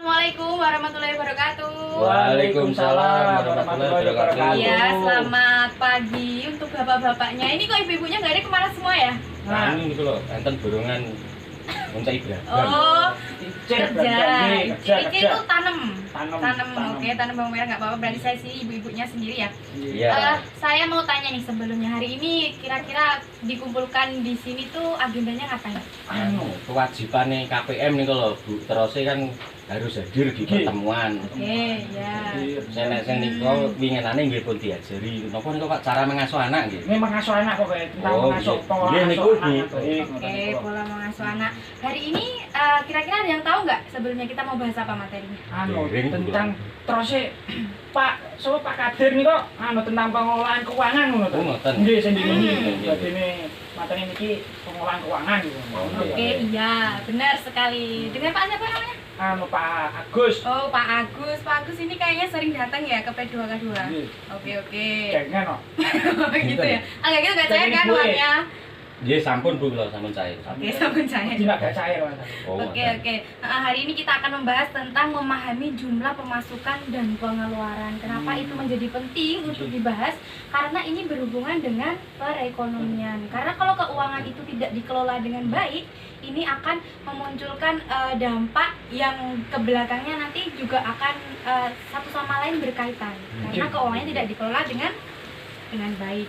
Assalamualaikum warahmatullahi wabarakatuh. Waalaikumsalam warahmatullahi wabarakatuh. Iya, selamat pagi untuk bapak-bapaknya. Ini kok ibu-ibunya nggak ada kemana semua ya? Nah, ini gitu loh, enten borongan muncak ibadah. Oh, kerja. kerja. Itu tanam. Tanam. Oke, tanam bawang merah nggak apa-apa. Berarti saya sih ibu-ibunya sendiri ya. Iya. Saya mau tanya nih sebelumnya, hari ini kira-kira dikumpulkan di sini tuh agendanya ngapain? Kewajiban nih KPM nih kalau Bu terusnya kan harus hadir di pertemuan. Oke, ya. Saya niku winginane nggih pun diajari. Napa niku Pak cara mengasuh anak nggih? Ini mengasuh anak kok kayak tentang mengasuh pola Nggih niku asuh Bu. anak. Oke, pola mengasuh anak. Hari ini kira-kira ada yang tahu nggak sebelumnya kita mau bahas apa materinya? Tentang terusnya Pak Kadir nih kok tentang pengelolaan keuangan ngono to. Oh, ngoten. Nggih sendiri Hmm. iki. Dadi ini materi niki pengelolaan keuangan gitu. Oke, iya, benar sekali. Dengan Pak siapa namanya? Pak Agus. Oh, Pak Agus. Pak Agus ini kayaknya sering datang ya ke P2K2. Nggih. Oke. Jangan kok. Gitu ya. Agak gitu nggak cair kan Gue. uangnya? Nggih sampun Bu kula sampun cair. Oke, sampun cair. Tidak gak cair Mas. Oh, Oke. Hari ini kita akan membahas tentang memahami jumlah pemasukan dan pengeluaran. Kenapa itu menjadi penting untuk dibahas? Karena ini berhubungan dengan perekonomian. Karena kalau keuangan itu tidak dikelola dengan baik, ini akan memunculkan dampak yang kebelakangnya nanti juga akan satu sama lain berkaitan. Karena keuangannya tidak dikelola dengan baik.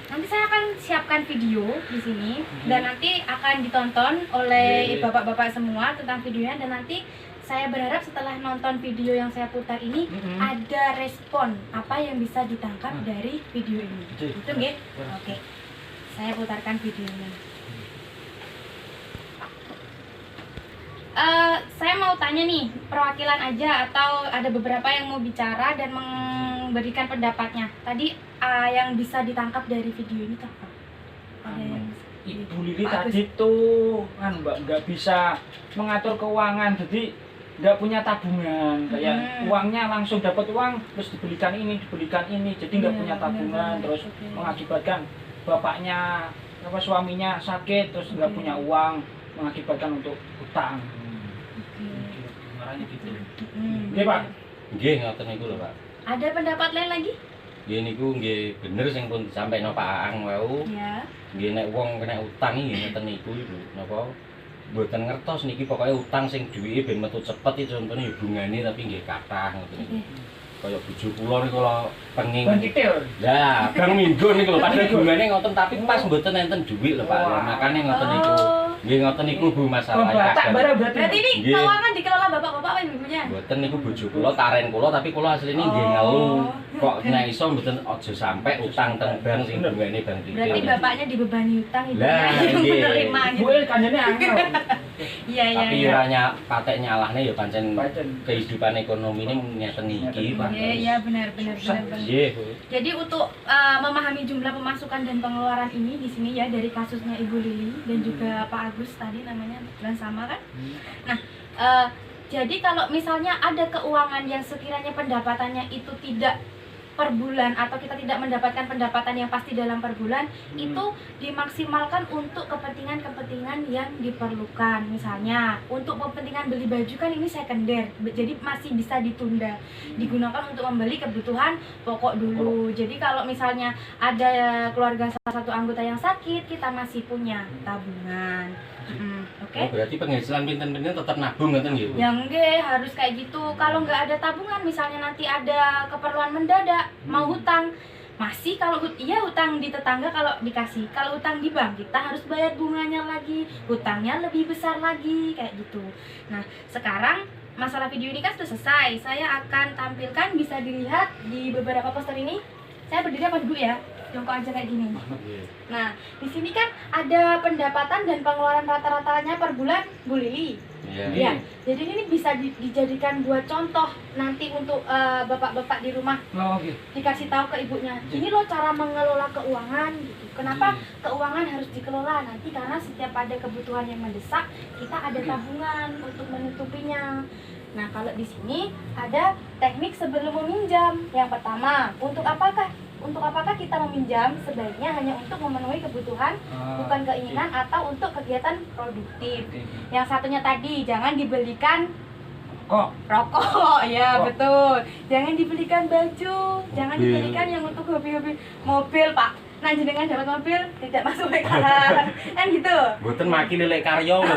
Nanti saya akan siapkan video di sini dan nanti akan ditonton oleh bapak-bapak semua tentang videonya, dan nanti saya berharap setelah nonton video yang saya putar ini ada respon apa yang bisa ditangkap dari video ini. Itu nggih? Oke. Saya putarkan videonya. Saya mau tanya nih, perwakilan aja atau ada beberapa yang mau bicara dan memberikan pendapatnya. Tadi yang bisa ditangkap dari video ini apa? Ada yang Ibu Lili tadi tuh Mbak nggak bisa mengatur keuangan, jadi nggak punya tabungan, kayak uangnya langsung dapat uang terus dibelikan ini, jadi nggak punya tabungan, terus mengakibatkan bapaknya suaminya sakit terus nggak punya uang, mengakibatkan untuk utang. Marahnya gitu. Nggih Pak. Nggih ngoten niku lho Pak. Ada pendapat lain lagi? Nggih niku nggih bener sing pun disampaikan Pak Aang wau. Ya. Nggih nek wong kena utang nggih ngoten niku Ibu. Napa mboten ngertos niki pokoke utang sing duwike ben metu cepet iki contone bungane tapi nggih kathah ngoten niku. Kaya bojo kula niku kula penging. Bang Kitil. Lah, Bang Minggu niku lho padahal bungane ngoten tapi pas mboten enten dhuwit lho Pak. Makane ngoten niku. Nggih ngoten niku Bu masalahnya. Batak barang Berarti ini Nggih. keuangan dikelola bapak-bapak apa ibunya? Mboten niku bojo kula taren kula tapi kula asline nggih ngeluh. Kok nek iso mboten aja sampe utang teng bank sing bungane Bang Kitil. Berarti bapaknya dibebani utang, ibunya Lah, yang nggih. menerima gitu. Gue kanjane angel. Iya. Tapi ora patek nyalahne ya pancen Pancen. kehidupan ekonomi ini ngeten iki Pak. Iya, benar. Nggih, Bu. Jadi untuk memahami jumlah pemasukan dan pengeluaran ini di sini ya, dari kasusnya Ibu Lili dan juga Pak Agus tadi namanya bukan sama kan? Nah, jadi kalau misalnya ada keuangan yang sekiranya pendapatannya itu tidak per bulan atau kita tidak mendapatkan pendapatan yang pasti dalam per bulan, itu dimaksimalkan untuk kepentingan-kepentingan yang diperlukan. Misalnya untuk kepentingan beli baju kan ini sekunder, jadi masih bisa ditunda, digunakan untuk membeli kebutuhan pokok dulu. Jadi kalau misalnya ada keluarga salah satu anggota yang sakit, kita masih punya tabungan. Oke. Oh, berarti penghasilan pinten-pinten tetap nabung ngoten nggih, Bu? Ya enggak, harus kayak gitu. Kalau nggak ada tabungan, misalnya nanti ada keperluan mendadak, mau hutang, masih kalau hutang di tetangga kalau dikasih, kalau hutang di bank kita harus bayar bunganya lagi, hutangnya lebih besar lagi, kayak gitu. Nah, sekarang masalah video ini kan sudah selesai. Saya akan tampilkan, bisa dilihat di beberapa poster ini. Saya berdiri apa duduk ya? Jongkok aja kayak gini. Nah, di sini kan ada pendapatan dan pengeluaran rata-ratanya per bulan, Bu Lili. Iya. Ya, jadi ini bisa dijadikan dua contoh nanti untuk bapak-bapak di rumah, Oh, gitu. dikasih tahu ke ibunya. Ini loh cara mengelola keuangan gitu. Kenapa keuangan harus dikelola nanti? Karena setiap ada kebutuhan yang mendesak, kita ada tabungan untuk menutupinya. Nah, kalau di sini ada teknik sebelum meminjam. Yang pertama, untuk apakah kita meminjam? Sebaiknya hanya untuk memenuhi kebutuhan, bukan keinginan atau untuk kegiatan produktif. Yang satunya tadi, jangan dibelikan Kok Rokok, ya Oh. betul. Jangan dibelikan baju, jangan Mobil. dibelikan yang untuk hobi-hobi mobil, Pak. Nah, jenengan dapat mobil tidak masuk PKH. Kan gitu. Mboten maki lelek karya lho.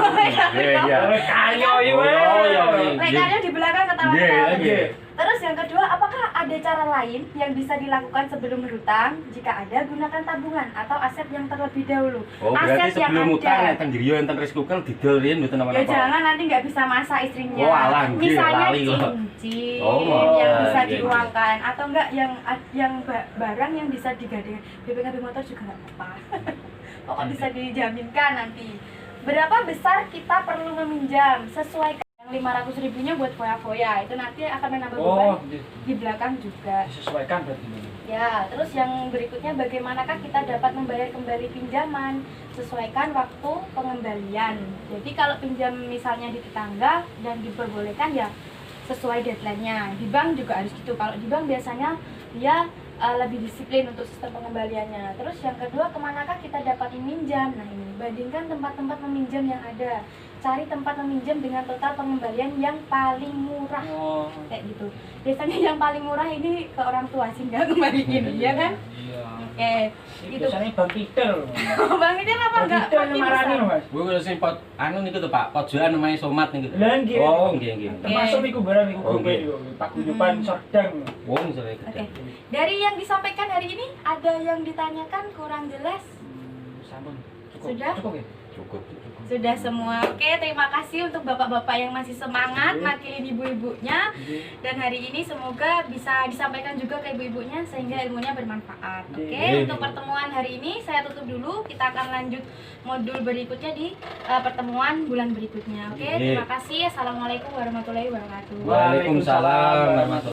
Iya. kayo iki Oh, wae. iya. Lekarnya di belakang ketawa-ketawa. Nggih. Terus yang kedua, apakah ada cara lain yang bisa dilakukan sebelum berhutang? Jika ada, gunakan tabungan atau aset yang terlebih dahulu. Oh, berarti Aset yang sebelum utang ada. enten griya enten risk cooker didol riyen mboten Ya apa-apa. jangan nanti nggak bisa masak istrinya. Oh, alah, nggih, Misalnya lali kok. cincin Oh, yang iya, bisa iya. diuangkan atau enggak yang barang yang bisa digadaikan. BPKB motor juga nggak apa-apa. Pokok bisa dijaminkan nanti. Berapa besar kita perlu meminjam? Sesuaikan yang 500 ribunya buat foya-foya. Itu nanti akan menambah Oh, beban di belakang juga. disesuaikan berarti ini. Ya, terus yang berikutnya bagaimanakah kita dapat membayar kembali pinjaman? Sesuaikan waktu pengembalian. Jadi kalau pinjam misalnya di tetangga dan diperbolehkan ya sesuai deadline-nya. Di bank juga harus gitu. Kalau di bank biasanya dia lebih disiplin untuk sistem pengembaliannya. Terus yang kedua, kemanakah kita dapat meminjam? Nah ini, bandingkan tempat-tempat meminjam yang ada. Cari tempat meminjam dengan total pengembalian yang paling murah. Oh. Kayak gitu. Biasanya yang paling murah ini ke orang tua sehingga kembaliin, ya kan? Iya. Oke, Itu gitu. biasanya Bang Pidel. Bang ini apa Bang enggak? Pidel Makin marani besar. lho, Mas. Kuwi kok sing pot anu niku to, Pak, pojokan namanya somat niku. Lah nggih. Oh, nggih nggih. Termasuk iku barang iku Oh, kowe nggih. yo, paguyuban sordang. Wong sore Oke. gedhe. Dari yang disampaikan hari ini ada yang ditanyakan kurang jelas? Sampun. Cukup. Sudah? Cukup ya? Cukup. Sudah semua. Oke, terima kasih untuk bapak-bapak yang masih semangat makilin ibu-ibunya. Dan hari ini semoga bisa disampaikan juga ke ibu-ibunya sehingga ilmunya bermanfaat. Oke, Iya. untuk pertemuan hari ini saya tutup dulu. Kita akan lanjut modul berikutnya di pertemuan bulan berikutnya. Oke, Iya. terima kasih. Assalamualaikum warahmatullahi wabarakatuh. Waalaikumsalam warahmatullahi